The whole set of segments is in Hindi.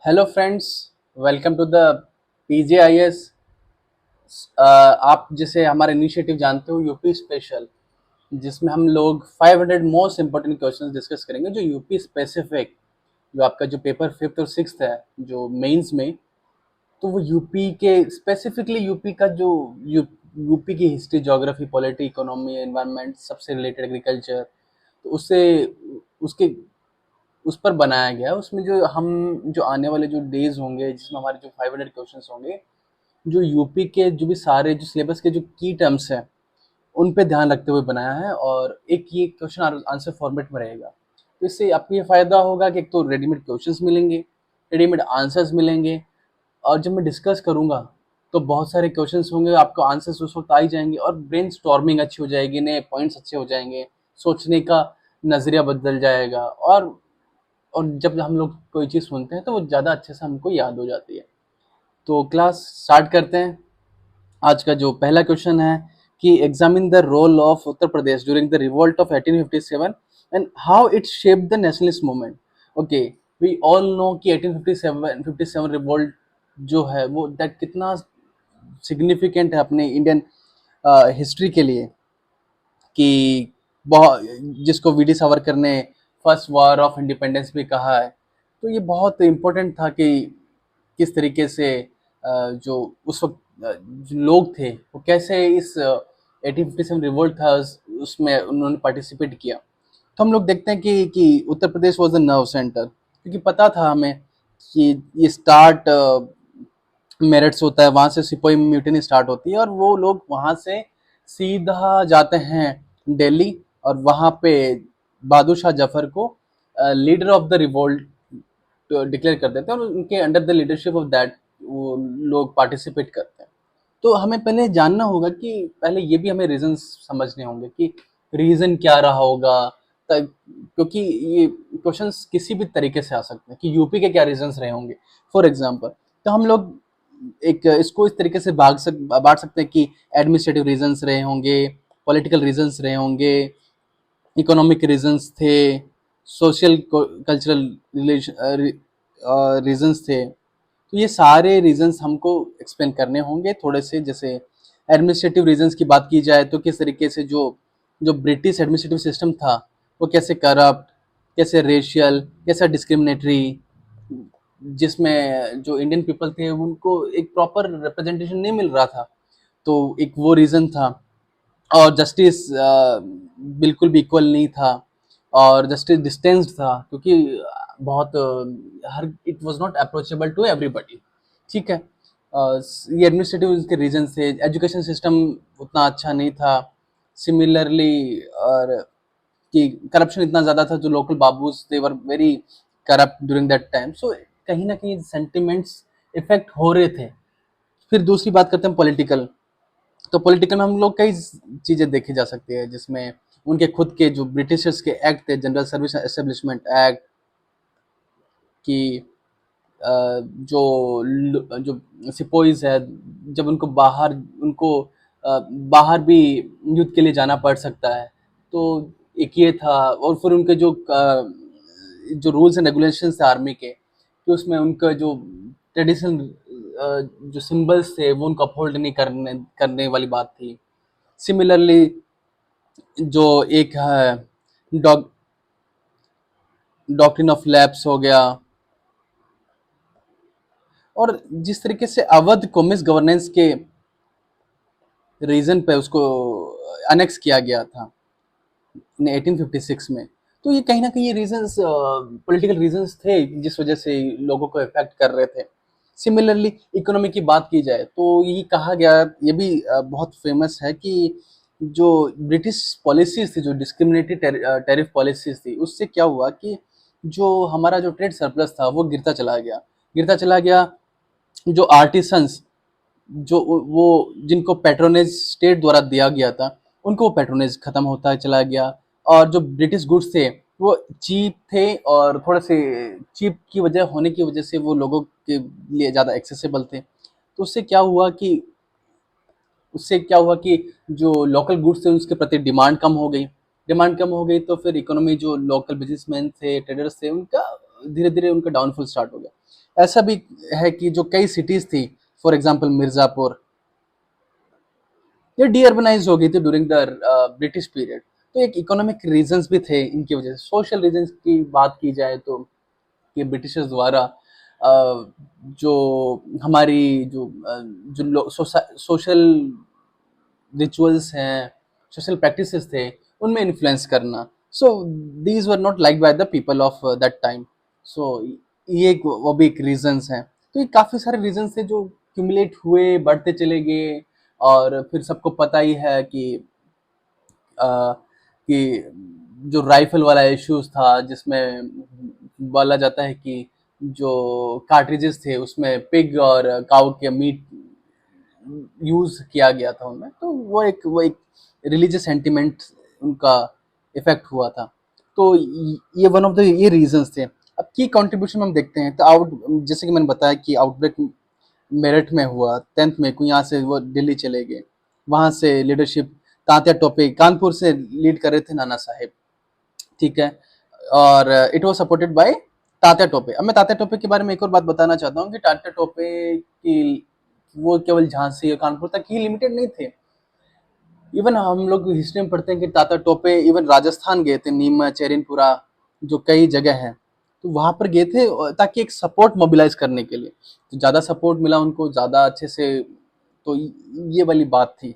Hello friends, welcome to the PJIS. आप जिसे हमारा इनिशिएटिव जानते हो यूपी स्पेशल, जिसमें हम लोग 500 मोस्ट इंपॉर्टेंट क्वेश्चंस डिस्कस करेंगे जो यूपी स्पेसिफिक, जो आपका जो पेपर फिफ्थ और सिक्स्थ है जो मेंस में, तो वो यूपी के स्पेसिफिकली यूपी का जो यूपी की history, geography, polity, economy, environment सबसे रिलेटेड, एग्रीकल्चर, तो उससे उसके उस पर बनाया गया है। उसमें जो आने वाले जो डेज होंगे जिसमें हमारे जो 500 क्वेश्चंस होंगे, जो यूपी के जो भी सारे जो सिलेबस के जो की टर्म्स हैं उन पे ध्यान रखते हुए बनाया है, और एक ये क्वेश्चन आंसर फॉर्मेट में रहेगा। तो इससे आपको ये फायदा होगा कि एक तो रेडीमेड क्वेश्चंस मिलेंगे, रेडीमेड आंसर्स मिलेंगे, और जब मैं डिस्कस करूंगा तो बहुत सारे क्वेश्चंस होंगे, आपको आंसर्स उस वक्त आ ही जाएंगे, और ब्रेन स्टॉर्मिंग अच्छी हो जाएगी, नए पॉइंट्स अच्छे हो जाएंगे, सोचने का नजरिया बदल जाएगा, और जब हम लोग कोई चीज़ सुनते हैं तो वो ज़्यादा अच्छे से हमको याद हो जाती है। तो क्लास स्टार्ट करते हैं। आज का जो पहला क्वेश्चन है कि examine the role of Uttar Pradesh during the revolt of 1857 and how it shaped the nationalist movement. Okay, we all know कि 1857 रिवोल्ट जो है वो दैट कितना सिग्निफिकेंट है अपने इंडियन हिस्ट्री के लिए, कि बहुत, जिसको वीडी सावरकर ने फर्स्ट वॉर ऑफ इंडिपेंडेंस भी कहा है। तो ये बहुत इम्पोर्टेंट था कि किस तरीके से जो उस वक्त जो लोग थे वो कैसे इस 1857 रिवोल्ट था उसमें उन्होंने पार्टिसिपेट किया। तो हम लोग देखते हैं कि उत्तर प्रदेश वाज द नर्व सेंटर, क्योंकि पता था हमें कि ये स्टार्ट मेरठ से होता है, वहां से सिपाही म्यूटिनी स्टार्ट होती है, और वो लोग वहां से सीधा जाते हैं दिल्ली, और वहां पे बहादुर शाह जफर को leader of the revolt declare कर देते हैं, और उनके under the leadership of that वो लोग पार्टिसिपेट करते हैं। तो हमें पहले जानना होगा कि पहले ये भी हमें रीजन समझने होंगे कि रीजन क्या रहा होगा, क्योंकि ये क्वेश्चंस किसी भी तरीके से आ सकते हैं कि यूपी के क्या रीजंस रहे होंगे। फॉर एग्जांपल, तो हम लोग एक इसको इस तरीके से बांट सकते हैं कि एडमिनिस्ट्रेटिव रीजंस रहे होंगे, पॉलिटिकल रीजंस रहे होंगे, इकोनॉमिक रीजंस थे, सोशल कल्चरल रीजंस थे। तो ये सारे रीजंस हमको एक्सप्लेन करने होंगे थोड़े से। जैसे एडमिनिस्ट्रेटिव रीजंस की बात की जाए तो किस तरीके से जो जो ब्रिटिश एडमिनिस्ट्रेटिव सिस्टम था वो कैसे करप्ट, कैसे रेशियल, कैसे डिस्क्रिमिनेटरी, जिसमें जो इंडियन पीपल थे उनको एक प्रॉपर रिप्रेजेंटेशन नहीं मिल रहा था। तो एक वो रीज़न था। और जस्टिस बिल्कुल भी इक्वल नहीं था, और जस्टिस डिस्टेंस्ड था, क्योंकि बहुत हर it was not approachable to everybody. ठीक है। ये एडमिनिस्ट्रेटिव के रीजन से एजुकेशन सिस्टम उतना अच्छा नहीं था। सिमिलरली, और कि करप्शन इतना ज़्यादा था, जो local babus they were very corrupt during that time. So कहीं ना कहीं सेंटिमेंट्स इफेक्ट हो रहे थे। फिर दूसरी बात करते हैं पॉलिटिकल। तो पॉलिटिकल में हम लोग कई चीज़ें देखी जा सकती है, जिसमें उनके खुद के जो ब्रिटिशर्स के एक्ट थे, जनरल सर्विस एस्टेब्लिशमेंट एक्ट, की जो सिपोइज है, जब उनको बाहर भी युद्ध के लिए जाना पड़ सकता है। तो एक ये था, और फिर उनके जो रूल्स एंड रेगुलेशंस थे आर्मी के, कि उसमें उनका जो ट्रेडिशनल जो सिंबल्स थे वो उनको अपहोल्ड नहीं करने करने वाली बात थी। सिमिलरली, जो एक है डॉक्ट्रिन ऑफ लैप्स हो गया, और जिस तरीके से अवध को मिस गवर्नेंस के रीजन पे उसको अनेक्स किया गया था 1856 में। तो ये कहीं ना कहीं ये रीजंस पॉलिटिकल रीजंस थे जिस वजह से लोगों को इफेक्ट कर रहे थे। सिमिलरली, इकोनॉमी की बात की जाए तो ये कहा गया, ये भी बहुत फेमस है कि जो ब्रिटिश पॉलिसीज थी, जो डिस्क्रिमिनेटरी टैरिफ पॉलिसीज थी, उससे क्या हुआ कि जो हमारा जो ट्रेड सरप्लस था वो गिरता चला गया। जो आर्टिसंस, जो वो जिनको पैट्रोनेज स्टेट द्वारा दिया गया था, उनको वो पैट्रोनेज खत्म होता चला गया। और जो ब्रिटिश गुड्स थे वो चीप थे, और थोड़े से चीप की वजह होने की वजह से वो लोगों के लिए ज़्यादा एक्सेसिबल थे। तो उससे क्या हुआ कि जो लोकल गुड्स थे उसके प्रति डिमांड कम हो गई, तो फिर इकोनॉमी, जो लोकल बिजनेसमैन थे, ट्रेडर्स थे, उनका धीरे धीरे उनका डाउनफॉल स्टार्ट हो गया। ऐसा भी है कि जो कई सिटीज थी, फॉर एग्जांपल मिर्जापुर, ये डीअर्बनाइज हो गई थी ड्यूरिंग द ब्रिटिश पीरियड। तो एक इकोनॉमिक रीजंस भी थे इनकी वजह से। सोशल रीजंस की बात की जाए तो कि ब्रिटिशर्स द्वारा जो हमारी जो सोशल रिचुअल्स हैं, सोशल प्रैक्टिसेस थे, उनमें इन्फ्लुएंस करना। So these were not like by the people of that time. So ये एक वो भी एक रीजंस हैं। तो ये काफ़ी सारे रीजंस थे जो क्यूमुलेट हुए, बढ़ते चले गए। और फिर सबको पता ही है कि जो राइफल वाला इश्यूज था, जिसमें बोला जाता है कि जो कार्ट्रिजेस थे उसमें पिग और काऊ के मीट यूज किया गया था उनमें। तो वो एक रिलीजियस सेंटिमेंट उनका इफेक्ट हुआ था। तो ये वन ऑफ द ये रीजंस थे। अब की कंट्रीब्यूशन हम देखते हैं तो जैसे कि मैंने बताया कि आउटब्रेक मेरठ में हुआ 10th में को, यहाँ से वो दिल्ली चले गए। वहाँ से लीडरशिप तात्या टोपे कानपुर से लीड कर रहे थे, नाना साहेब, ठीक है। और it was supported by Tatya Tope. अब मैं तात्या टोपे के बारे में एक और बात बताना चाहता हूँ कि तात्या टोपे की वो केवल झांसी और कानपुर तक ही लिमिटेड नहीं थे। इवन हम लोग हिस्ट्री में पढ़ते हैं कि तात्या टोपे इवन राजस्थान गए थे, नीमच, चेरिनपुरा, जो कई जगह है, तो वहां पर गए थे ताकि एक सपोर्ट मोबिलाइज करने के लिए। तो ज्यादा सपोर्ट मिला उनको, ज्यादा अच्छे से। तो ये वाली बात थी।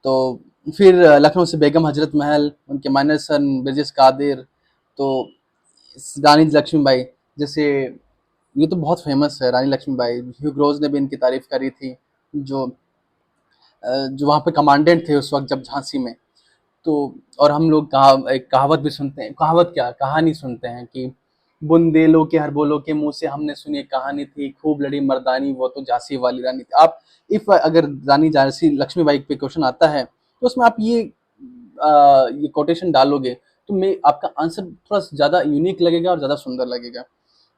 तो फिर लखनऊ से बेगम हजरत महल, उनके माइनर सन ब्रिजेश कादिर, तो रानी लक्ष्मीबाई, जैसे ये तो बहुत फेमस है रानी लक्ष्मीबाई। ह्यू ग्रोज ने भी इनकी तारीफ करी थी, जो जो वहाँ पे कमांडेंट थे उस वक्त जब झांसी में। तो और हम लोग एक कहावत भी सुनते हैं, कहावत क्या, कहानी सुनते हैं कि बुंदेलों के हर बोलों के मुंह से हमने सुनी एक कहानी थी, खूब लड़ी मर्दानी वो तो झांसी वाली रानी थी। आप इफ अगर रानी झांसी लक्ष्मीबाई पे क्वेश्चन आता है तो उसमें आप ये कोटेशन डालोगे तो मैं आपका आंसर थोड़ा ज्यादा यूनिक लगेगा और ज्यादा सुंदर लगेगा।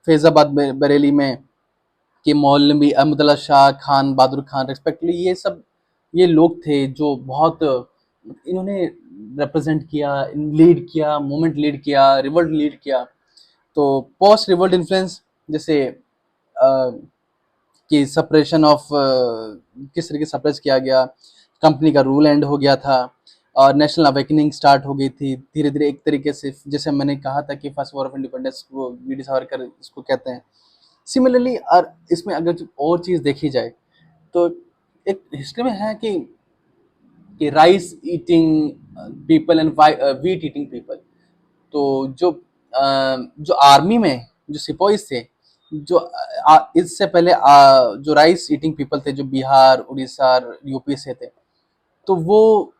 फैजाबाद बरेली में के मौलवी अहमदुल्ला शाह खान, बहादुर खान रिस्पेक्टिवली, ये लोग थे जो बहुत इन्होंने रिप्रेजेंट किया, लीड किया, मूवमेंट लीड किया, रिवोल्ट लीड किया। तो पोस्ट रिवोल्ट इन्फ्लुएंस, जैसे कि सप्रेशन ऑफ किस तरीके से सप्रेस किया गया, कंपनी का रूल एंड हो गया था और नेशनल अवेकनिंग स्टार्ट हो गई थी धीरे धीरे एक तरीके से। जैसे मैंने कहा था कि फर्स्ट वॉर ऑफ इंडिपेंडेंस वो वी डी सावरकर इसको कहते हैं। सिमिलरली और इसमें अगर और चीज़ देखी जाए तो एक हिस्ट्री में है कि rice eating people and wheat eating people. तो जो आर्मी में जो सिपाही थे, जो इससे पहले जो राइस ईटिंग पीपल थे, जो बिहार, उड़ीसा, यूपी से थे, तो वो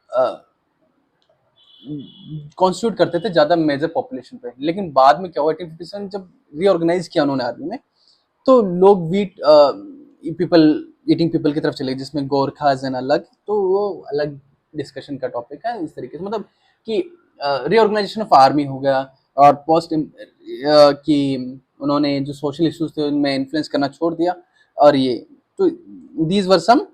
कॉन्स्टिट्यूट करते थे ज़्यादा मेजर पॉपुलेशन पे। लेकिन बाद में क्या हुआ, 1857 जब रीऑर्गेनाइज किया उन्होंने आर्मी में, तो लोग वीट पीपल ईटिंग पीपल की तरफ चले, जिसमें गोरखाज एंड अलग, तो वो अलग डिस्कशन का टॉपिक है। इस तरीके से मतलब कि रीऑर्गेनाइजेशन ऑफ आर्मी हो गया और पोस्ट कि उन्होंने जो सोशल इश्यूज थे उनमें इन्फ्लुएंस करना छोड़ दिया। और ये तो दीज वर सम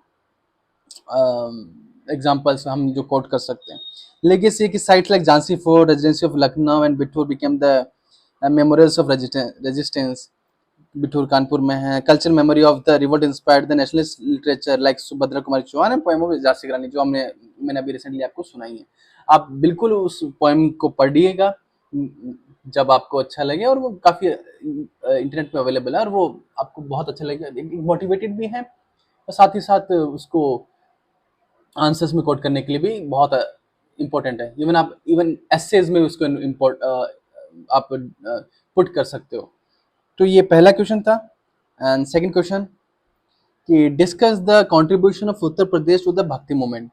एग्जांपल्स हम जो कोट कर सकते हैं। लेगेसी की sites like Jhansi fort, residency of Lucknow and Bithoor became the memorials of resistance. Bithoor Kanpur में है। Culture memory of the revolt inspired the nationalist literature like Subhadra Kumari Chauhan and poem of Jhansi की रानी, जो मैंने अभी रिसेंटली आपको सुनाई है। आप बिल्कुल उस पोएम को पढ़िएगा जब आपको अच्छा लगे, और वो काफ़ी इंटरनेट पे अवेलेबल है और वो आपको बहुत अच्छा लगेगा, मोटिवेटेड भी है और साथ ही साथ उसको आंसर्स में कोट करने के लिए भी बहुत इम्पोर्टेंट है। इवन एसेज में उसको आप पुट कर सकते हो। तो ये पहला क्वेश्चन था। एंड सेकंड क्वेश्चन कि discuss the contribution of Uttar Pradesh to the bhakti movement,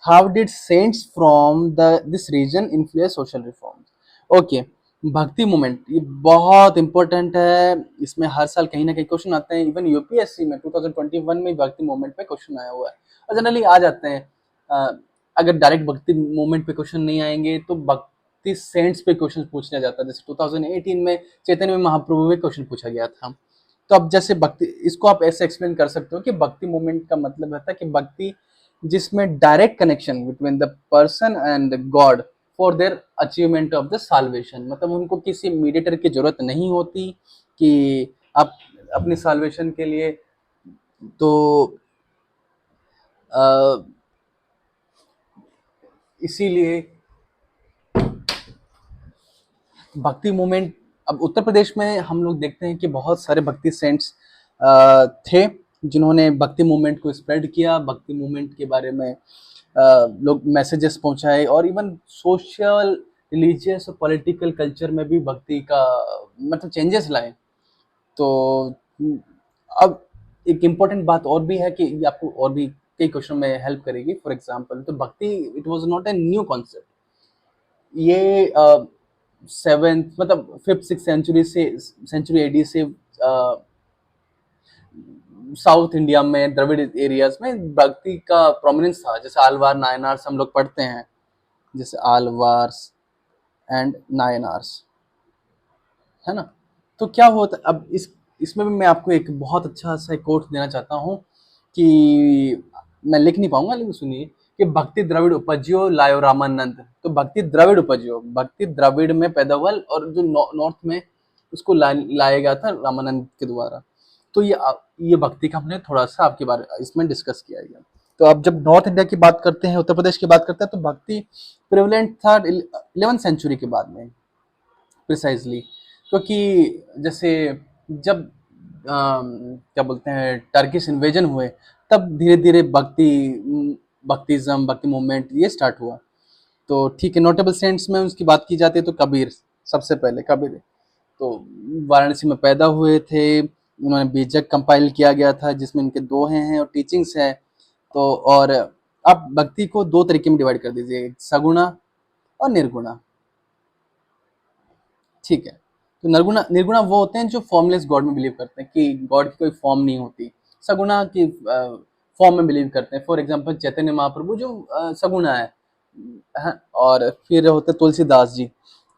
how did saints from the this region influence social reforms. Okay, bhakti movement ये बहुत इंपॉर्टेंट है। इसमें हर साल कहीं ना कहीं क्वेश्चन आते हैं। इवन यूपीएससी में 2021 में भक्ति मूवमेंट पे क्वेश्चन आया हुआ है और जनरली आ जाते हैं। अगर डायरेक्ट भक्ति मूवमेंट पे क्वेश्चन नहीं आएंगे तो भक्ति सेंट्स पे क्वेश्चन पूछा जाता है। जैसे 2018 में चैतन्य महाप्रभु में क्वेश्चन पूछा गया था। तो अब जैसे भक्ति, इसको आप ऐसे एक्सप्लेन कर सकते हो कि भक्ति मूवमेंट का मतलब रहता है कि भक्ति जिसमें direct connection between the person and god for their achievement of the salvation. मतलब उनको किसी मीडिएटर की जरूरत नहीं होती कि आप अपनी साल्वेशन के लिए। तो अ, इसीलिए भक्ति मूवमेंट, अब उत्तर प्रदेश में हम लोग देखते हैं कि बहुत सारे भक्ति सेंट्स थे जिन्होंने भक्ति मूवमेंट को स्प्रेड किया, भक्ति मूवमेंट के बारे में लोग मैसेजेस पहुंचाए, और इवन सोशल, रिलीजियस और पॉलिटिकल कल्चर में भी भक्ति का मतलब चेंजेस लाए। तो अब एक इम्पोर्टेंट बात और भी है कि ये आपको और भी कई क्वेश्चन में हेल्प करेगी। फॉर एग्जांपल, तो भक्ति it was not a new concept. ये सेवेंथ मतलब फिफ्थ सिक्स सेंचुरी एडी से साउथ इंडिया में द्रविड़ एरियाज में भक्ति का प्रोमिनेंस था। जैसे आलवार नायनार्स हम लोग पढ़ते हैं, जैसे आलवार्स एंड नायनार्स, है ना। तो क्या होता, अब इसमें भी मैं आपको एक बहुत अच्छा सा कोट देना चाहता हूँ कि मैं लिख नहीं पाऊंगा, लेकिन सुनिए कि भक्ति द्रविड़ उपज्यो लायो रामानंद। तो भक्ति द्रविड़ उपज्यो, भक्ति द्रविड़ में पैदा हुआ, और जो नॉर्थ में उसको लाया गया था रामानंद के द्वारा। तो ये भक्ति का हमने थोड़ा सा आपके बारे इसमें डिस्कस किया गया। तो अब जब नॉर्थ इंडिया की बात करते हैं, उत्तर प्रदेश की बात करते हैं, तो भक्ति प्रिवलेंट था 11th सेंचुरी के बाद में प्रिसाइजली। क्योंकि जैसे जब क्या बोलते हैं टर्किश इन्वेजन हुए, तब धीरे धीरे भक्तिज्म, भक्ति मूवमेंट ये स्टार्ट हुआ। तो ठीक है, नोटेबल सेंट्स में उसकी बात की जाती है तो कबीर, सबसे पहले कबीर तो वाराणसी में पैदा हुए थे। उन्होंने बीजक कंपाइल किया गया था जिसमें इनके दोहे हैं और टीचिंग्स हैं। तो और आप भक्ति को दो तरीके में डिवाइड कर दीजिए, सगुणा और निर्गुणा। ठीक है, तो निर्गुणा निर्गुणा वो होते हैं जो फॉर्मलेस गॉड में बिलीव करते हैं कि गॉड की कोई फॉर्म नहीं होती। सगुणा की फॉर्म में बिलीव करते हैं। फॉर एग्जांपल चैतन्य महाप्रभु जो सगुणा है। और फिर होते तुलसीदास जी।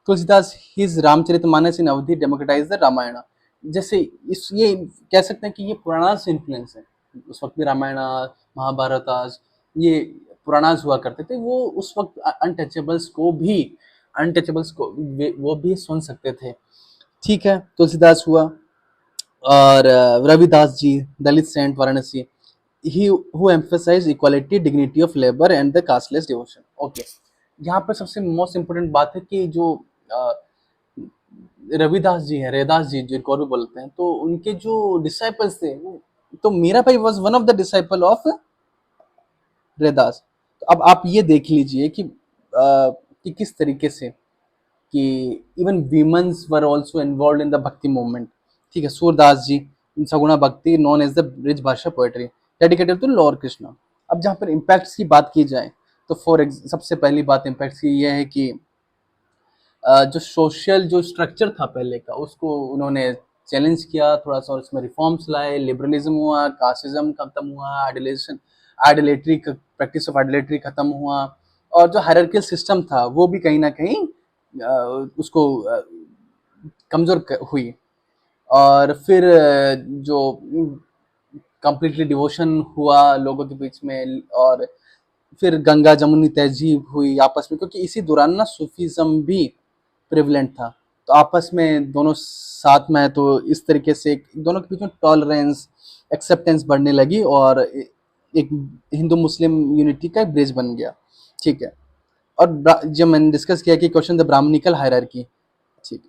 तुलसीदास हिज रामचरितमानस इन अवधि डेमोक्रेटाइज द रामायण। जैसे इस ये कह सकते हैं कि ये पुराना से इन्फ्लुएंस है। उस वक्त भी रामायण, महाभारत, आज ये पुराणास हुआ करते थे। वो उस वक्त अनटचेबल्स को वो भी सुन सकते थे। ठीक है, तुलसीदास हुआ। और Ravidas ji, Dalit saint Varanasi, he who emphasise equality, dignity of labour and the casteless devotion. Okay, यहाँ पर सबसे मोस्ट इम्पोर्टेंट बात है कि जो रविदास जी हैं, रैदास जी जिनको और भी बोलते हैं, तो उनके जो डिसाइपल्स थे, तो मीरा भाई was one of the disciple of Raidas. तो अब आप ये देख लीजिए कि किस तरीके से कि even womens were also involve in the bhakti movement. ठीक है, Surdas ji, saguna bhakti known as the Braj Bhasha poetry dedicated to lord Krishna. अब जहाँ पर इम्पैक्ट्स की बात की जाए, तो सबसे पहली बात इम्पैक्ट्स की यह है कि जो सोशल जो स्ट्रक्चर था पहले का, उसको उन्होंने चैलेंज किया थोड़ा सा, और इसमें रिफॉर्म्स लाए, लिबरलिज्म हुआ, कास्टिज्म खत्म हुआ, आइडलेटरी, प्रैक्टिस ऑफ आइडलेटरी खत्म हुआ, और जो हायरार्कियल सिस्टम था वो भी कहीं ना कहीं उसको कमजोर हुई। और फिर जो कंप्लीटली डिवोशन हुआ लोगों के बीच में, और फिर गंगा जमुनी तहजीब हुई आपस में, क्योंकि इसी दौरान ना सूफीज्म भी प्रिवलेंट था। तो आपस में दोनों साथ में है, तो इस तरीके से दोनों के बीच में टॉलरेंस, एक्सेप्टेंस बढ़ने लगी, और एक हिंदू मुस्लिम यूनिटी का एक ब्रिज बन गया। ठीक है, और जब मैंने डिस्कस किया कि क्वेश्चन द ब्राह्मणिकल हायरार्की। ठीक,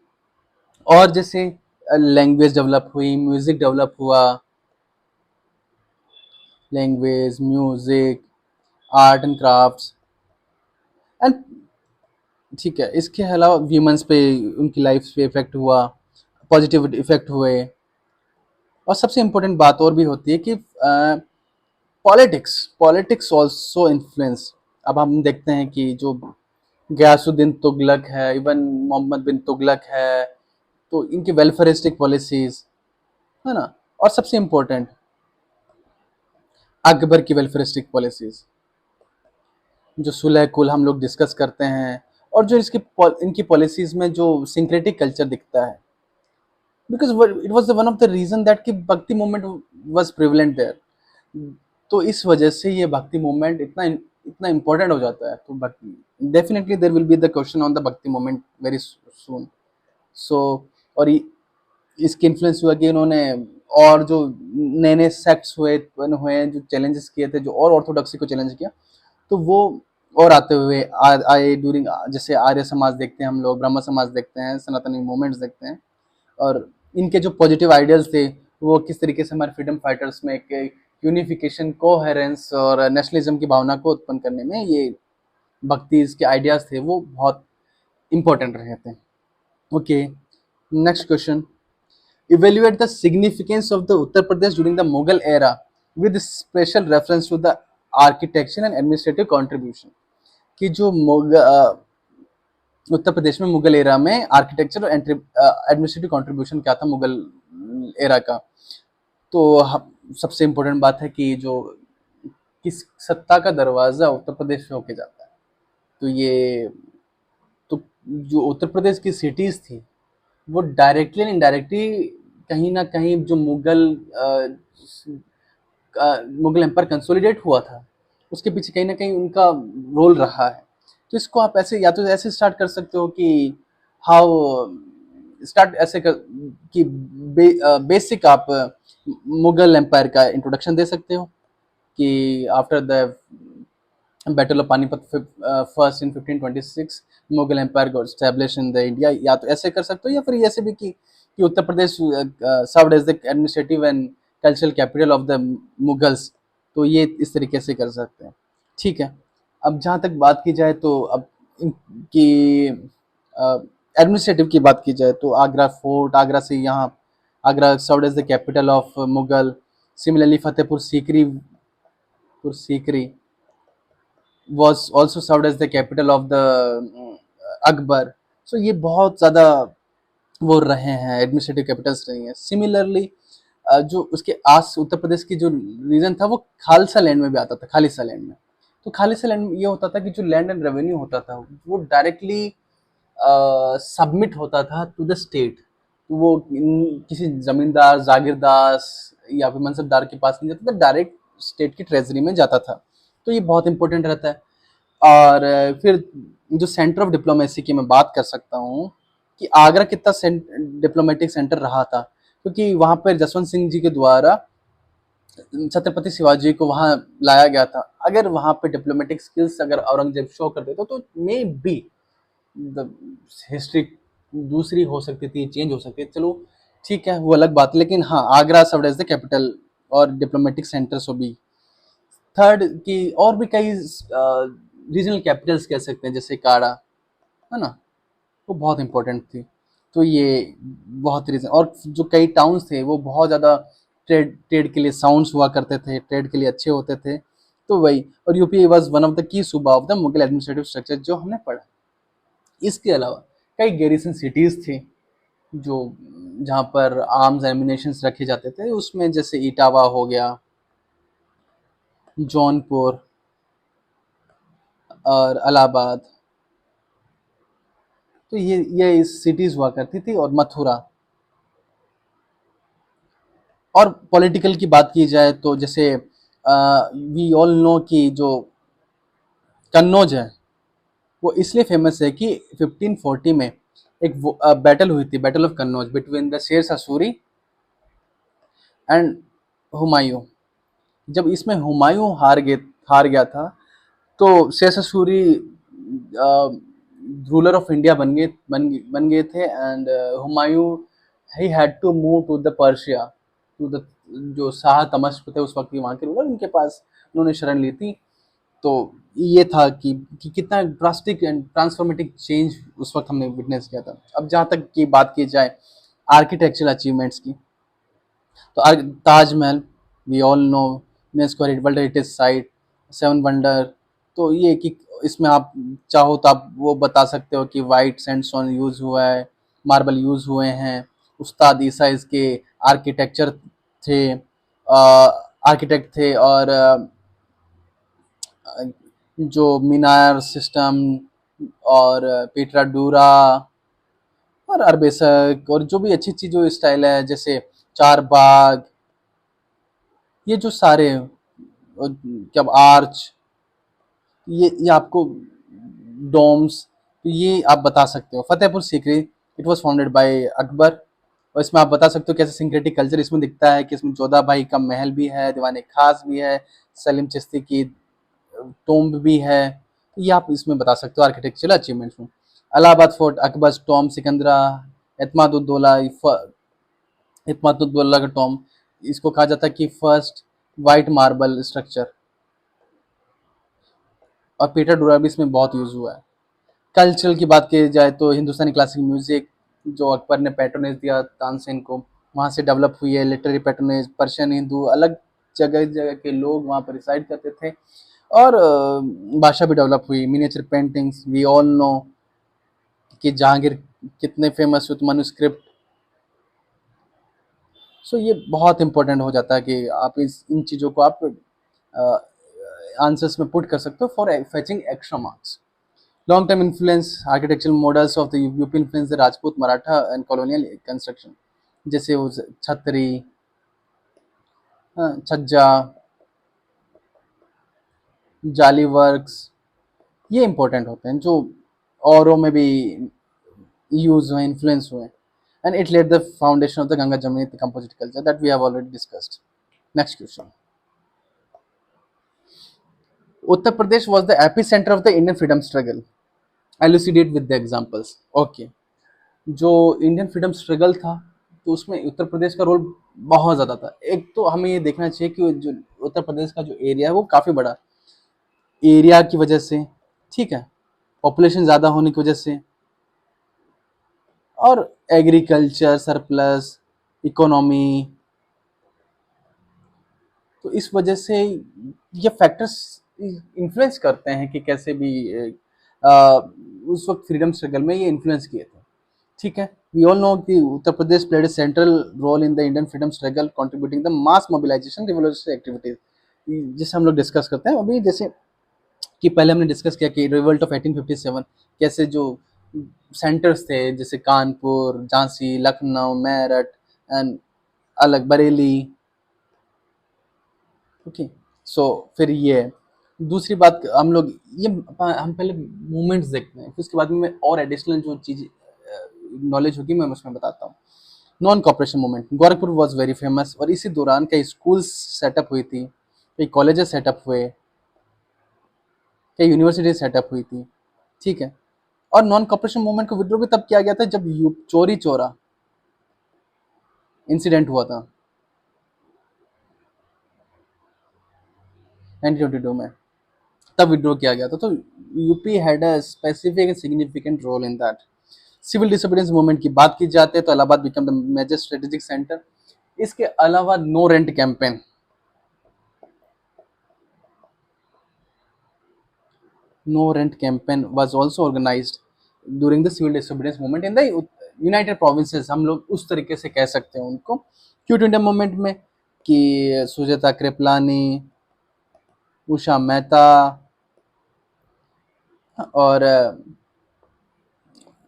और जैसे लैंग्वेज डेवलप हुई, म्यूजिक डेवलप हुआ, language, music, art and crafts and ठीक है, इसके अलावा वीमेंस पे, उनकी लाइफ पे इफेक्ट हुआ, पॉजिटिव इफेक्ट हुए। और सबसे इम्पोर्टेंट बात और भी होती है कि पॉलिटिक्स पॉलिटिक्स ऑल्सो इन्फ्लुएंस। अब हम देखते हैं कि जो गयासुद्दीन तुगलक है, इवन मोहम्मद बिन तुगलक है, तो इनकी वेलफेयरिस्टिक पॉलिसीज, है ना। और सबसे इम्पोर्टेंट अकबर की वेलफेयरिस्टिक पॉलिसीज, जो सुलह कुल हम लोग डिस्कस करते हैं, और जो इनकी पॉलिसीज में जो सिंक्रेटिक कल्चर दिखता है, because it was one of the reason that कि bhakti movement was prevalent there. तो इस वजह से ये भक्ति मूवमेंट इतना इतना इम्पोर्टेंट हो जाता है। तो definitely there will be the question on the bhakti movement very soon. So और इसके इन्फ्लुएंस हुआ कि इन्होंने और जो नए नए सेक्ट्स हुए जो चैलेंजेस किए थे, जो और ऑर्थोडॉक्सी को चैलेंज किया, तो वो और आते हुए आए ड्यूरिंग, जैसे आर्य समाज देखते हैं हम लोग, ब्रह्म समाज देखते हैं, सनातनी मूवमेंट्स देखते हैं। और इनके जो पॉजिटिव आइडियल्स थे वो किस तरीके से हमारे फ्रीडम फाइटर्स में एक यूनिफिकेशन, कोहेरेंस और नेशनलिज्म की भावना को उत्पन्न करने में ये भक्ति के आइडियाज थे वो बहुत इंपॉर्टेंट रहे थे। Okay, next question, evaluate the significance of the Uttar Pradesh during the Mughal era with special reference to the architecture and administrative contribution। कि जो उत्तर प्रदेश में मुगल एरा में आर्किटेक्चर और एडमिनिस्ट्रेटिव कंट्रीब्यूशन क्या था मुगल एरा का। तो सबसे इम्पोर्टेंट बात है कि जो किस सत्ता का दरवाजा उत्तर प्रदेश से होके जाता है, तो ये तो जो उत्तर प्रदेश की सिटीज थी वो डायरेक्टली एंड इनडायरेक्टली कहीं ना कहीं जो मुगल एम्पायर कंसोलिडेट हुआ था उसके पीछे कहीं ना कहीं उनका रोल रहा है। तो इसको आप ऐसे या तो ऐसे स्टार्ट कर सकते हो कि हाउ स्टार्ट ऐसे कर कि बेसिक आप मुगल एम्पायर का इंट्रोडक्शन दे सकते हो कि after the battle of Panipat first in 1526 Mughal empire got establish in the India. या तो ऐसे कर सकते हो या फिर ऐसे भी कि Uttar Pradesh served as the administrative and cultural capital of the Mughals. तो ये इस तरीके से कर सकते हैं। ठीक है, अब जहाँ तक बात की जाए तो अब की एडमिनिस्ट्रेटिव की बात की जाए तो आगरा फोर्ट, आगरा से यहाँ Agra served as the capital of Mughal. Similarly Fatehpur Sikri was also served as the capital of the Akbar. So ये बहुत ज़्यादा वो रहे हैं, एडमिनिस्ट्रेटिव कैपिटल्स रही हैं। सिमिलरली जो उसके आस उत्तर प्रदेश की जो रीजन था वो खालसा लैंड में भी आता था, खालिसा लैंड में। तो खालिसा लैंड में ये होता था कि जो लैंड एंड रेवेन्यू होता था वो डायरेक्टली सबमिट होता था टू द स्टेट। वो किसी जमींदार, जागीरदार या फिर मनसबदार के पास नहीं जाता था, डायरेक्ट स्टेट की ट्रेजरी में जाता था। तो ये बहुत इंपॉर्टेंट रहता है। और फिर जो सेंटर ऑफ डिप्लोमेसी की मैं बात कर सकता हूँ कि आगरा कितना डिप्लोमेटिक सेंटर रहा था, क्योंकि वहाँ पर जसवंत सिंह जी के द्वारा छत्रपति शिवाजी को वहाँ लाया गया था। अगर वहाँ पे डिप्लोमेटिक स्किल्स अगर औरंगजेब शो कर देता तो मे बी हिस्ट्री दूसरी हो सकती थी, चेंज हो सकती है। चलो ठीक है, वो अलग बात है, लेकिन हाँ Agra served as the capital और डिप्लोमेटिक सेंटर सो भी। थर्ड की और भी कई रीजनल कैपिटल्स कह सकते हैं, जैसे काड़ा है ना, वो बहुत इंपॉर्टेंट थी। तो ये बहुत रीजन, और जो कई टाउन्स थे वो बहुत ज़्यादा ट्रेड के लिए साउंड्स हुआ करते थे, ट्रेड के लिए अच्छे होते थे। तो वही, और UP was one of the key सूबा of the Mughal administrative structure जो हमने पढ़ा। इसके अलावा कई गैरिसन सिटीज़ थी जो जहाँ पर आर्म्स एमिनेशन रखे जाते थे, उसमें जैसे इटावा हो गया, जौनपुर और इलाहाबाद। तो ये सिटीज़ हुआ करती थी, और मथुरा। और पॉलिटिकल की बात की जाए तो जैसे वी ऑल नो कि जो कन्नौज है वो इसलिए फेमस है कि 1540 में एक बैटल हुई थी, battle of Kannauj, between the शेर शाह सूरी एंड हुमायूं। जब इसमें हुमायूं हार गया था तो Sher Shah Suri ruler of India बन गए थे, and Humayun he had to move to the Persia, to the जो शाह तमस्क थे उस वक्त वहाँ के रूलर, उनके पास उन्होंने शरण ली थी। तो ये था कि कितना ड्रास्टिक एंड ट्रांसफॉर्मेटिव चेंज उस वक्त हमने विटनेस किया था। अब जहाँ तक की बात की जाए आर्किटेक्चरल अचीवमेंट्स की, तो Taj Mahal we all know, UNESCO world heritage site, 7 wonder. तो ये कि इसमें आप चाहो तो आप वो बता सकते हो कि वाइट सैंडस्टोन यूज़ हुआ है, मार्बल यूज़ हुए हैं। उस्ताद ईसा इसके आर्किटेक्चर थे, आर्किटेक्ट थे। और जो मीनार सिस्टम और पेट्राडूरा और अरबेसक और जो भी अच्छी अच्छी जो स्टाइल है, जैसे चार बाग, ये जो सारे क्या आर्च, ये आपको डोम्स, तो ये आप बता सकते हो। Fatehpur Sikri, it was founded by Akbar. और इसमें आप बता सकते हो कैसे सिंक्रेटिक कल्चर इसमें दिखता है कि इसमें जोधा भाई का महल भी है, दीवान खास भी है, सलीम चिश्ती की टोम्ब भी है। ये आप इसमें बता सकते हो आर्किटेक्चरल अचीवमेंट्स में। इलाहाबाद फोर्ट, अकबर टॉम, सिकंदरा, एतमादुद्दौला, इत्मादुद्दौला का टॉम, इसको कहा जाता है कि फर्स्ट वाइट मार्बल स्ट्रक्चर, और पीटर डुराबी इसमें बहुत यूज हुआ है। कल्चरल की बात की जाए तो हिंदुस्तानी क्लासिक म्यूजिक जो अकबर ने पैट्रोनेज दिया तानसेन को, वहाँ से डेवलप हुई है। लिटरेरी पैट्रोनेज, पर्शियन, हिंदू, अलग जगह जगह के लोग वहाँ पर रिसाइड करते थे, और भाषा भी डेवलप हुई। Miniature paintings, we all know कि जहांगीर कितने फेमस हुए, मनुस्क्रिप्ट। सो ये बहुत इंपॉर्टेंट हो जाता है कि आप इन चीज़ों को आप आंसर्स में पुट कर सकते हो for fetching extra marks. Long term influence, architectural models of the UP influence the Rajput, Maratha and colonial construction, जैसे वो छतरी, छज्जा, जाली वर्क्स, ये इंपॉर्टेंट होते हैं जो औरों में भी यूज हुए, इन्फ्लुएंस हुए। And it led the foundation of the Ganga Jamuni composite culture that we have already discussed. Next question, Uttar Pradesh was the epicenter of the Indian freedom struggle. Elucidate with the examples. Okay. जो इंडियन फ्रीडम स्ट्रगल था तो उसमें उत्तर प्रदेश का रोल बहुत ज़्यादा था। एक तो हमें ये देखना चाहिए कि जो उत्तर प्रदेश का जो एरिया है वो काफ़ी बड़ा, एरिया की वजह से, ठीक है, पॉपुलेशन ज़्यादा होने की वजह से, और एग्रीकल्चर सरप्लस, इकोनॉमी, तो इस वजह से ये फैक्टर्स इन्फ्लुएंस करते हैं कि कैसे भी उस वक्त फ्रीडम स्ट्रगल में ये इन्फ्लुएंस किए थे, ठीक है। वी ऑल नो कि Uttar Pradesh played a central role in the Indian freedom struggle, contributing the mass mobilisation revolutionary activities, जिसे हम लोग डिस्कस करते हैं अभी। जैसे कि पहले हमने डिस्कस किया कि रिवोल्ट ऑफ 1857, कैसे जो सेंटर्स थे जैसे कानपुर, झांसी, लखनऊ, मेरठ एंड अलग बरेली, ओके। सो फिर ये दूसरी बात, हम लोग ये हम पहले मूवमेंट्स देखते हैं, फिर उसके बाद में और एडिशनल जो चीज़ नॉलेज होगी मैं उसमें बताता हूँ। Non cooperation movement, Gorakhpur was very famous, और इसी दौरान कई स्कूल्स सेटअप हुई थी, कई कॉलेजेस सेटअप हुए, कई यूनिवर्सिटी सेटअप हुई थी, ठीक है। और नॉन कॉपरेशन मूवमेंट को विड्रॉ भी तब किया गया था जब चोरी चोरा इंसिडेंट हुआ था 1922 में, तब विड्रॉ किया गया था। तो UP had a specific and significant role in that. Civil disobedience movement की बात की जाती है तो Allahabad became the major strategic centre. इसके अलावा no rent campaign, no rent campaign was also organised during the civil disobedience movement in the united provinces, हम लोग उस तरीके से कह सकते हैं उनको। क्विट इंडिया मूवमेंट में कि सुजाता कृपलानी, उषा मेहता और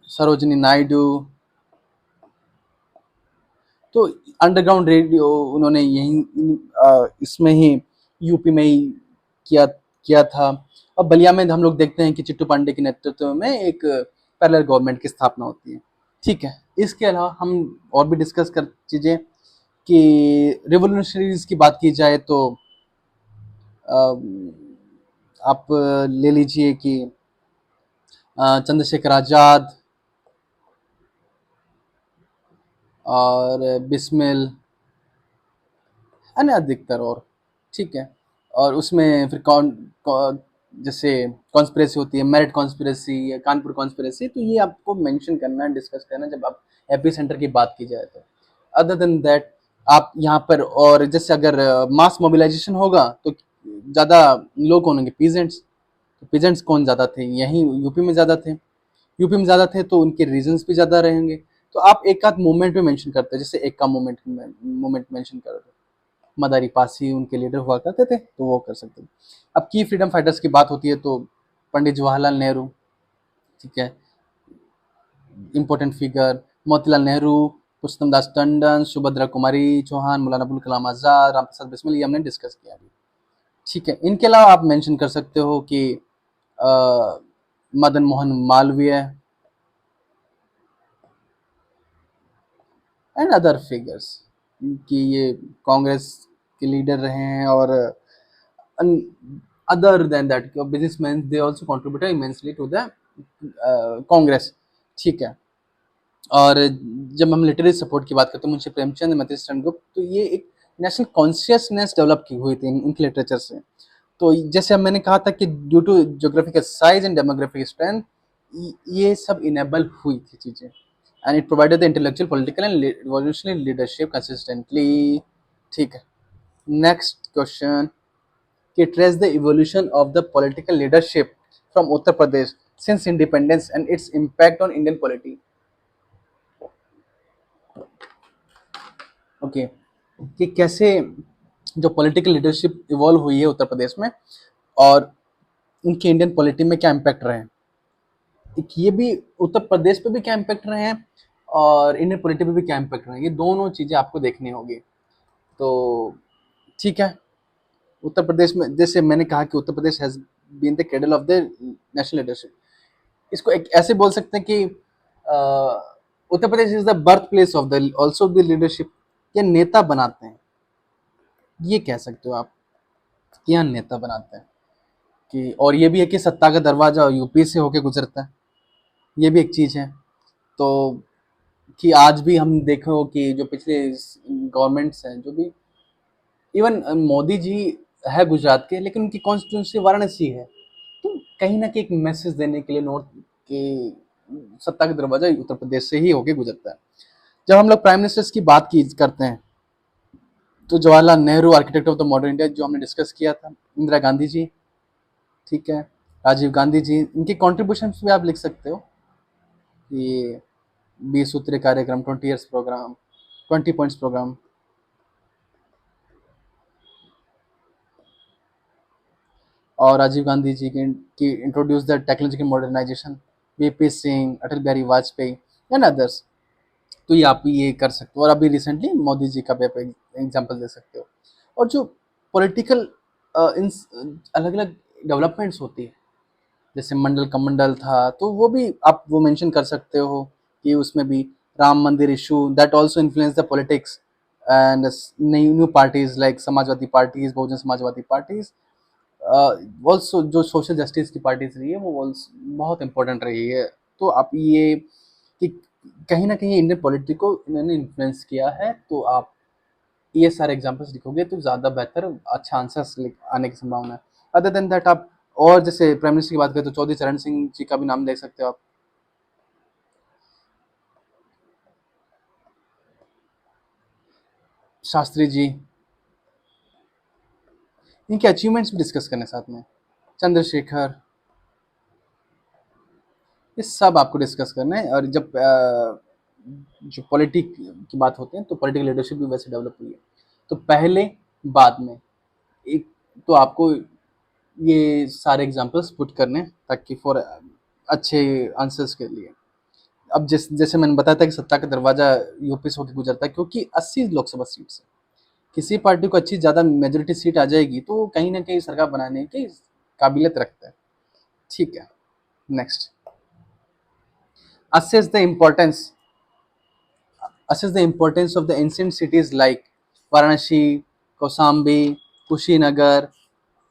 सरोजिनी नायडू, तो अंडरग्राउंड रेडियो उन्होंने इसमें ही यूपी में ही किया किया था। अब बलिया में हम लोग देखते हैं कि चिट्टू पांडे के नेतृत्व में एक पैरेलल गवर्नमेंट की स्थापना होती है, ठीक है। इसके अलावा हम और भी डिस्कस कर चीज़ें कि रिवोल्यूशनरीज की बात की जाए तो आप ले लीजिए कि चंद्रशेखर आज़ाद और बिस्मिल, अन्य अधिकतर, और ठीक है। और उसमें फिर जैसे कॉन्स्पिरेसी होती है, मेरिट कॉन्स्पिरेसी या कानपुर कॉन्स्पिरेसी, तो ये आपको मेंशन करना है, डिस्कस करना है जब आप एपी सेंटर की बात की जाए तो। अदर देन दैट आप यहाँ पर, और जैसे अगर मास मोबिलाइजेशन होगा तो ज़्यादा लोग कौन होंगे, पीजेंट्स। तो पीजेंट्स कौन ज़्यादा थे, यहीं यूपी में ज़्यादा थे, यूपी में ज़्यादा थे तो उनके रीजंस भी ज़्यादा रहेंगे। तो आप एक आध मूवमेंट में मेंशन करते हैं, जैसे एक का मूवमेंट मेंशन कर दो, मदारी पासी उनके लीडर हुआ करते थे तो वो कर सकते थे। अब की फ्रीडम फाइटर्स की बात होती है तो पंडित जवाहरलाल नेहरू, ठीक है, इंपॉर्टेंट फिगर। मोतीलाल नेहरू, पुरुषोत्तम दास टंडन, सुभद्रा कुमारी चौहान, मौलाना अबुल कलाम आजाद, राम प्रसाद बिस्मिल, ये हमने डिस्कस किया अभी, ठीक है। इनके अलावा आप मेंशन कर सकते हो कि Madan Mohan Malviya, and other figures कि ये कांग्रेस के लीडर रहे हैं, और other than that businessman they also contributed immensely to the Congress, ठीक है। और जब हम लिटरेरी सपोर्ट की बात करते हैं मुंशी प्रेमचंद, मतीस चंद्रगुप्त, तो ये एक नेशनल कॉन्शियसनेस डेवलप की हुई थी इनके लिटरेचर से। तो जैसे अब मैंने कहा था कि due to geographical size and demographic strength, ये सब इनेबल हुई थी चीज़ें, and it provided the intellectual political and revolutionary leadership consistently, ठीक है। नेक्स्ट क्वेश्चन कि trace the evolution of the political leadership from Uttar Pradesh since independence and its impact on Indian polity. Okay, कि कैसे जो पॉलिटिकल लीडरशिप इवॉल्व हुई है उत्तर प्रदेश में, और उनके इंडियन पॉलिटी में क्या इम्पैक्ट रहे हैं। एक ये भी उत्तर प्रदेश पे भी क्या इम्पैक्ट रहे हैं, और इंडियन पॉलिटी पे भी क्या इम्पैक्ट रहे हैं, ये दोनों चीज़ें आपको देखनी होगी। तो ठीक है, उत्तर प्रदेश में जैसे मैंने कहा कि Uttar Pradesh has been the cradle of the national leadership. इसको एक ऐसे बोल सकते हैं कि Uttar Pradesh is the birth place of the also the leadership. ये नेता बनाते हैं, ये कह सकते हो आप कि यहाँ नेता बनाते हैं कि, और ये भी है कि सत्ता का दरवाजा यूपी से होके गुजरता है, ये भी एक चीज़ है। तो कि आज भी हम देखो कि जो पिछले गवर्नमेंट्स हैं, जो भी इवन मोदी जी है गुजरात के, लेकिन उनकी कॉन्स्टिट्यूंसी वाराणसी है। तो कहीं ना कहीं एक मैसेज देने के लिए नॉर्थ के सत्ता का दरवाजा उत्तर प्रदेश से ही होके गुजरता है। जब हम लोग प्राइम मिनिस्टर्स की बात की करते हैं, तो Jawaharlal Nehru, architect of the modern India, जो हमने डिस्कस किया था, इंदिरा गांधी जी, ठीक है, राजीव गांधी जी, इनके कॉन्ट्रीब्यूशन भी आप लिख सकते हो कि 20 सूत्रीय कार्यक्रम, 20 ईयर्स प्रोग्राम, 20 पॉइंट्स प्रोग्राम, और राजीव गांधी जी की introduce the technological modernisation, VP Singh, Atal Bihari Vajpayee and others. तो ये आप ये कर सकते हो, और अभी रिसेंटली मोदी जी का भी आप एग्जाम्पल दे सकते हो। और जो पॉलिटिकल इन अलग अलग डेवलपमेंट्स होती है, जैसे मंडल कमंडल था, तो वो भी आप वो मेंशन कर सकते हो कि उसमें भी राम मंदिर issue that also influence the politics, and new parties like Samajwadi parties, Bahujan Samajwadi parties, also जो सोशल जस्टिस की पार्टीज रही है वो बहुत इंपॉर्टेंट रही है। तो आप ये कि कहीं ना कहीं इंडियन पॉलिटिक्स को इन्होंने इन्फ्लुएंस किया है, तो आप ये सारे एग्जांपल्स लिखोगे तो ज़्यादा बेहतर अच्छा आंसर्स आने की संभावना है। अदर देन दैट आप, और जैसे प्राइम मिनिस्टर की बात करें तो चौधरी चरण सिंह जी का भी नाम ले सकते हो आप, शास्त्री जी, इनके अचीवमेंट्स भी डिस्कस करने साथ में, चंद्रशेखर, ये सब आपको डिस्कस करना है। और जब जो पॉलिटिक की बात होती है तो पॉलिटिकल लीडरशिप भी वैसे डेवलप हुई है। तो पहले बाद में एक, तो आपको ये सारे एग्जांपल्स पुट करने हैं, ताकि फॉर अच्छे आंसर्स के लिए। अब जैसे मैंने बताया था कि सत्ता का दरवाजा यूपी से होकर गुजरता है, क्योंकि 80 लोकसभा सीट से किसी पार्टी को अच्छी ज़्यादा मेजोरिटी सीट आ जाएगी तो वो कहीं ना कहीं सरकार बनाने की काबिलियत रखता है, ठीक है। Next, assess the importance assess the importance of the ancient cities like Varanasi, Kausambi, Kushinagar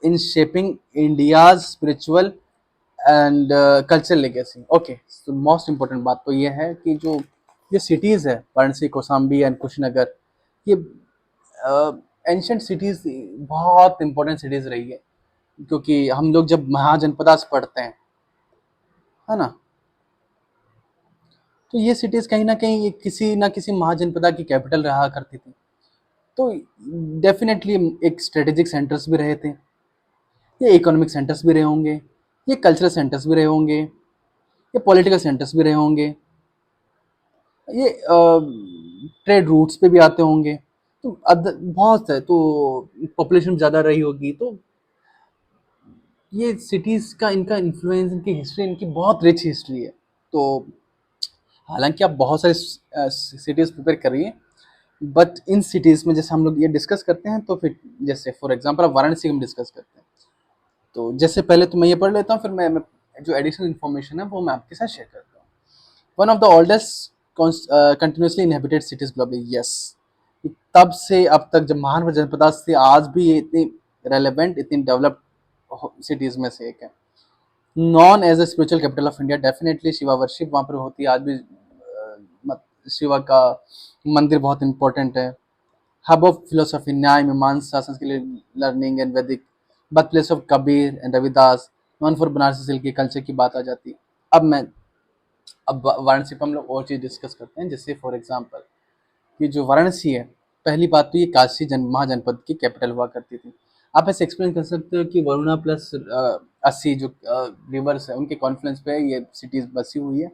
in shaping India's spiritual and cultural legacy. Okay, so most important बात तो ये है कि जो ये cities है, वाराणसी, कौसाम्बी एंड कुशीनगर, ये एंशंट सिटीज़ बहुत इंपॉर्टेंट सिटीज़ रही है, क्योंकि हम लोग जब महाजनपदास पढ़ते हैं, है ना, तो ये सिटीज़ कहीं न कहीं किसी न किसी महाजनपदा की कैपिटल रहा करती थी। तो डेफ़िनेटली एक स्ट्रेटेजिक सेंटर्स भी रहे थे, ये इकोनॉमिक सेंटर्स भी रहे होंगे, ये कल्चरल सेंटर्स भी रहे होंगे, ये पॉलिटिकल सेंटर्स भी रहे होंगे, ये ट्रेड रूट्स पे भी आते होंगे। तो बहुत है, तो पॉपुलेशन ज़्यादा रही होगी, तो ये सिटीज़ का इनका इन्फ्लुएंस, इनकी हिस्ट्री, इनकी बहुत रिच हिस्ट्री है। तो हालांकि आप बहुत सारे सिटीज़ प्रिपेयर कर रही है, बट इन सिटीज़ में जैसे हम लोग ये डिस्कस करते हैं, तो फिर जैसे फॉर एग्जांपल आप वाराणसी हम डिस्कस करते हैं, तो जैसे पहले तो मैं ये पढ़ लेता हूँ, फिर मैं जो एडिशनल इन्फॉर्मेशन है वो मैं आपके साथ शेयर करता हूँ। One of the oldest continuously inhabited cities globally, yes. तब से अब तक जब महान जनपदा से आज भी ये इतनी रेलेवेंट, इतनी डेवलप्ड सिटीज में से एक है। Known as a spiritual capital of India, definitely Shiva worship वहाँ पर होती है आज भी। शिवा का मंदिर बहुत इंपॉर्टेंट है। हब ऑफ फिलोसफी, न्याय मीमांसा संस्कृत लर्निंग एंड वैदिक, birth place of Kabir and Ravidas, non for Banarasi silk के कल्चर की बात आ जाती है। अब वाराणसी पर हम लोग और चीज़ डिस्कस करते हैं, जैसे फॉर एग्जांपल कि जो वाराणसी है, पहली बात तो ये काशी महाजनपद की कैपिटल हुआ करती थी। आप ऐसे एक्सप्लेन कर सकते हो कि वरुणा प्लस 80 जो रिवर्स है उनके कॉन्फ्लुएंस पे ये सिटीज बसी हुई है।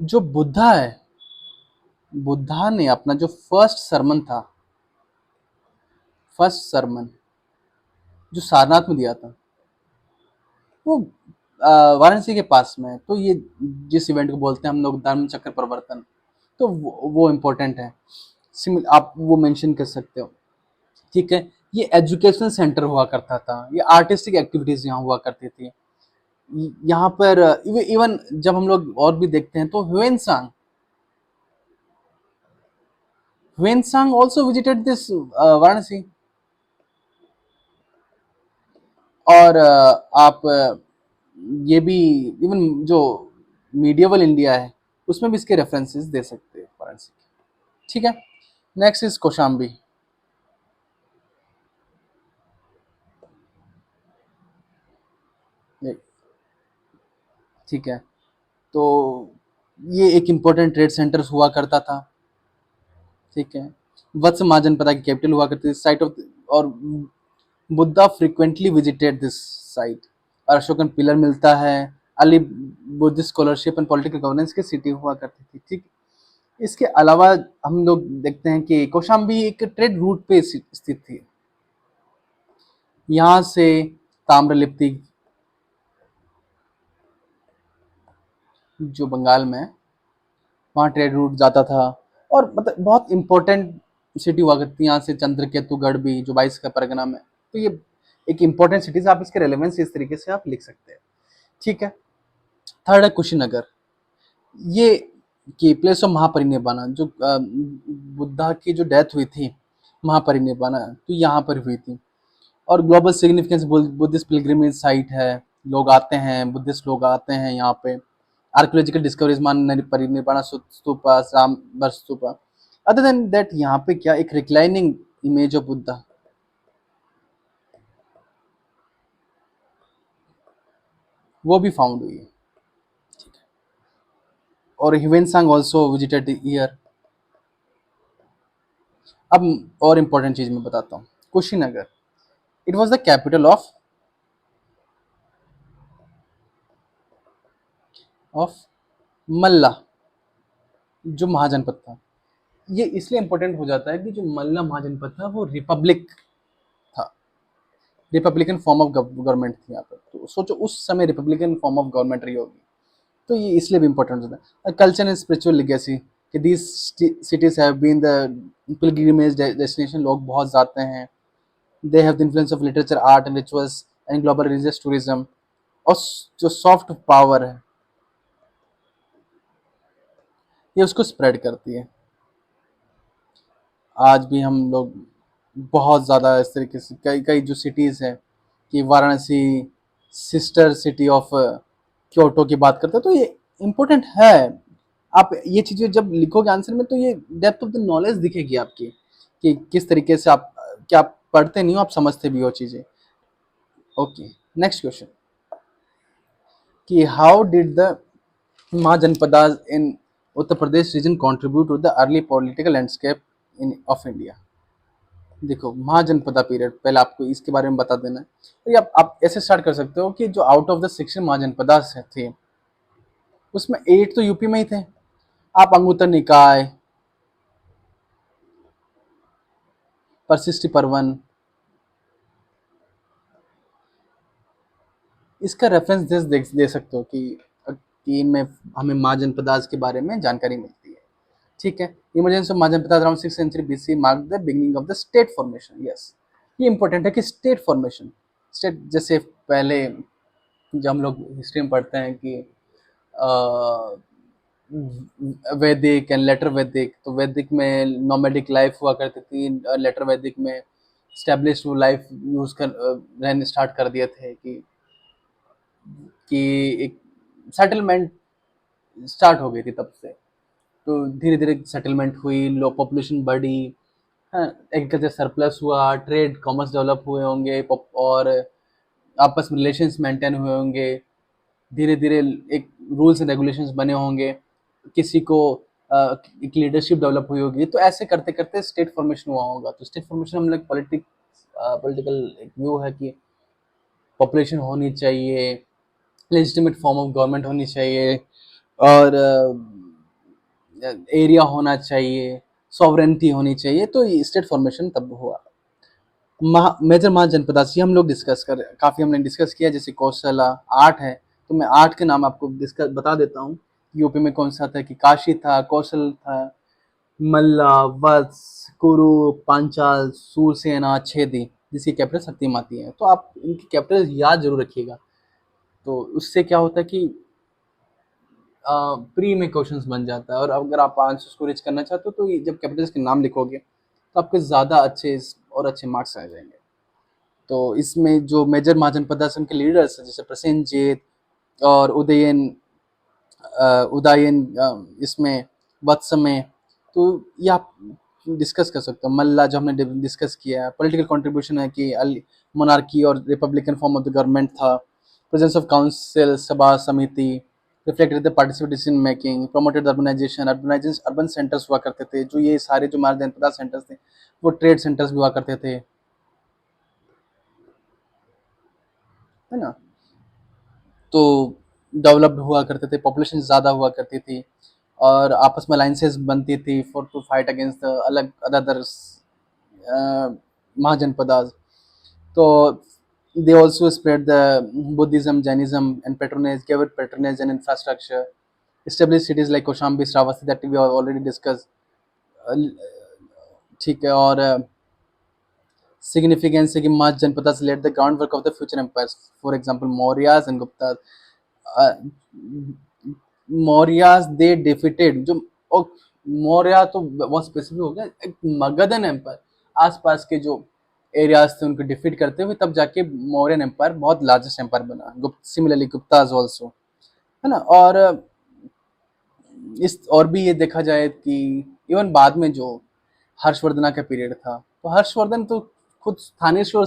जो बुद्धा है, बुद्धा ने अपना जो फर्स्ट सरमन जो सारनाथ में दिया था, वो वाराणसी के पास में है। तो ये जिस इवेंट को बोलते हैं हम लोग धर्म चक्र परिवर्तन, तो वो इम्पोर्टेंट है। आप वो मेंशन कर सकते हो, ठीक है। ये एजुकेशन सेंटर हुआ करता था, ये आर्टिस्टिक एक्टिविटीज यहाँ हुआ करती थी। यहाँ पर इवन जब हम लोग और भी देखते हैं तो Hiuen Tsang also visited this Varanasi. और आप ये भी इवन जो मीडिएवल इंडिया है उसमें भी इसके रेफरेंसेस दे सकते हैं वाराणसी के, ठीक है। Next is Kaushambi. ठीक है, तो ये एक इम्पोर्टेंट ट्रेड सेंटर हुआ करता था, ठीक है। वत्स महाजनपदा की कैपिटल हुआ करती थी, साइट ऑफ, और Buddha frequently visited this site. और अशोकन पिलर मिलता है, Ali Buddhist scholarship and political governance की सिटी हुआ करती थी, ठीक। इसके अलावा हम लोग देखते हैं कि कौशाम्बी एक ट्रेड रूट पे स्थित थी। यहाँ से ताम्रलिप्ति जो बंगाल में है, वहाँ ट्रेड रूट जाता था। और मतलब बहुत इंपॉर्टेंट सिटी हुआ करती है यहाँ से चंद्रकेतुगढ़ भी, जो 22 का परगना में। तो ये एक इंपॉर्टेंट सिटीज, आप इसके रेलेवेंस इस तरीके से आप लिख सकते हैं, ठीक है। थर्ड है कुशीनगर। ये कि प्लेस ऑफ महापरिनिर्वाण, जो बुद्धा की जो डेथ हुई थी, महापरिनिर्वाण, तो यहाँ पर हुई थी। और global significance Buddhist pilgrimage site है, लोग आते हैं, बुद्धिस्ट लोग आते हैं यहाँ पे। आर्कियोलॉजिकल डिस्कवरीज, मान परिनिर्वाण स्तूपा, सांबर स्तूपा। अदर देन दैट यहाँ पे क्या एक रिक्लाइनिंग इमेज ऑफ बुद्धा, वो भी फाउंड हुई है, ठीक है। और ह्वेनसांग ऑल्सो विजिटेड ईयर। अब और इम्पोर्टेंट चीज मैं बताता हूँ, Kushinagar, it was the capital of Malla, जो महाजनपद था। ये इसलिए इंपॉर्टेंट हो जाता है कि जो मल्ला महाजनपद था वो रिपब्लिक था, रिपब्लिकन फॉर्म ऑफ गवर्नमेंट थी यहाँ पर। तो सोचो उस समय रिपब्लिकन फॉर्म ऑफ गवर्नमेंट रही होगी, तो ये इसलिए भी इंपॉर्टेंट होता है। कल्चर एंड स्पिरिचुअल लेगेसी, कि these cities have been the pilgrimage destination, लोग बहुत जाते हैं। They have the influence of literature, art and rituals and global religious tourism. और जो सॉफ्ट पावर है ये उसको स्प्रेड करती है। आज भी हम लोग बहुत ज़्यादा इस तरीके से कई कई जो सिटीज़ हैं, कि Varanasi sister city of Kyoto की बात करते हैं, तो ये इम्पोर्टेंट है। आप ये चीज़ें जब लिखोगे आंसर में, तो ये डेप्थ ऑफ द नॉलेज दिखेगी आपकी, कि किस तरीके से आप क्या पढ़ते नहीं हो, आप समझते भी हो चीज़ें। ओके, नेक्स्ट क्वेश्चन, कि how did the mahajanapadas in Uttar Pradesh region contribute to the early political landscape in of India. देखो, महाजनपदा पीरियड, पहले आपको इसके बारे में बता देना है। तो ये आप ऐसे स्टार्ट कर सकते हो कि जो आउट ऑफ द 16 महाजनपदा थे, उसमें 8 तो यूपी में ही थे। आप अंगुत्तर निकाय, परसिस्टी पर्वन, इसका रेफरेंस दे सकते हो कि में हमें महाजनपदास के बारे में जानकारी मिलती है, ठीक है। Emergence of mahajanapada around 6th century BC mark the beginning of the state formation, yes. ये इंपॉर्टेंट है कि स्टेट फॉर्मेशन, स्टेट जैसे पहले जब हम लोग हिस्ट्री में पढ़ते हैं कि वैदिक एंड लेटर वैदिक। तो वैदिक में नोमैडिक लाइफ हुआ करती थी, लेटर वैदिक में स्टैब्लिश्ड लाइफ यूज कर रहने स्टार्ट कर दिए थे कि एक सेटलमेंट स्टार्ट हो गई थी तब से। तो धीरे धीरे सेटलमेंट हुई, लो पॉपुलेशन बढ़ी, हाँ, एग्रीकल्चर सरप्लस हुआ, ट्रेड कॉमर्स डेवलप हुए होंगे, और आपस में रिलेशंस मेंटेन हुए होंगे, धीरे धीरे एक रूल्स एंड रेगुलेशंस बने होंगे, किसी को एक लीडरशिप डेवलप हुई होगी। तो ऐसे करते करते स्टेट फॉर्मेशन हुआ होगा। तो स्टेट फॉर्मेशन हम लोग पॉलिटिकल एक व्यू है कि पॉपुलेशन होनी चाहिए, लेजिटिमेट फॉर्म ऑफ गवर्नमेंट होनी चाहिए, और एरिया होना चाहिए, सॉवरेंटी होनी चाहिए। तो स्टेट फॉर्मेशन तब हुआ। मेजर महाजनपदासी हम लोग काफ़ी हमने डिस्कस किया, जैसे कौशला 8 है। तो मैं 8 के नाम आपको डिस्कस बता देता हूँ। यूपी में कौन सा था कि काशी था, कौशल था, मल्ला, वत्स, कुरु, पांचाल, सूरसेना, छेदी, जिसकी कैपिटल सत्यमाती है। तो आप इनकी कैपिटल याद जरूर रखिएगा। तो उससे क्या होता है कि प्री में क्वेश्चंस बन जाता है, और अगर आप आंसर्स को रीच करना चाहते हो तो जब कैपिटल्स के नाम लिखोगे तो आपके ज़्यादा अच्छे और अच्छे मार्क्स आ जाएंगे। तो इसमें जो मेजर महाजनपद है उनके लीडर्स हैं, जैसे प्रसेनजीत और उदयन, इसमें वत्स में। तो ये आप डिस्कस कर सकते हो। मल्ला जो हमने डिस्कस किया है, पॉलिटिकल कंट्रीब्यूशन है कि मोनार्की और republican form of the government था, presence of council sabha samiti, reflected the participation making, promoted urbanisation, urban centres हुआ करते थे। जो ये सारे जो हमारे जनपदा सेंटर्स थे वो ट्रेड सेंटर्स भी हुआ करते थे, है ना। तो डेवलप्ड हुआ करते थे, पॉपुलेशन ज़्यादा हुआ करती थी, और आपस में अलाइंसेस बनती थी for to fight against the अलग अदर महाजनपदास। तो they also spread the Buddhism, Jainism, and gave it patronage and infrastructure, established cities like Koshambi, Shravasti that we have already discussed। ठीक है। और सिग्निफिकेंस है कि मध्य जनपदा से let the ground work of the future empires, for example Mauryas and Gupta. Mauryas they defeated जो, और मौर्य तो बहुत स्पेसिफिक हो गया, एक मगधन एम्पायर आसपास के जो एरियाज थे उनको डिफीट करते हुए तब जाके मौर्यन एम्पायर बहुत लार्जेस्ट एम्पायर बना। सिमिलरली गुप्ताज ऑल्सो, है ना। और इस और भी ये देखा जाए कि इवन बाद में जो हर्षवर्धना का पीरियड था, तो हर्षवर्धन तो खुद स्थानीय स्टोर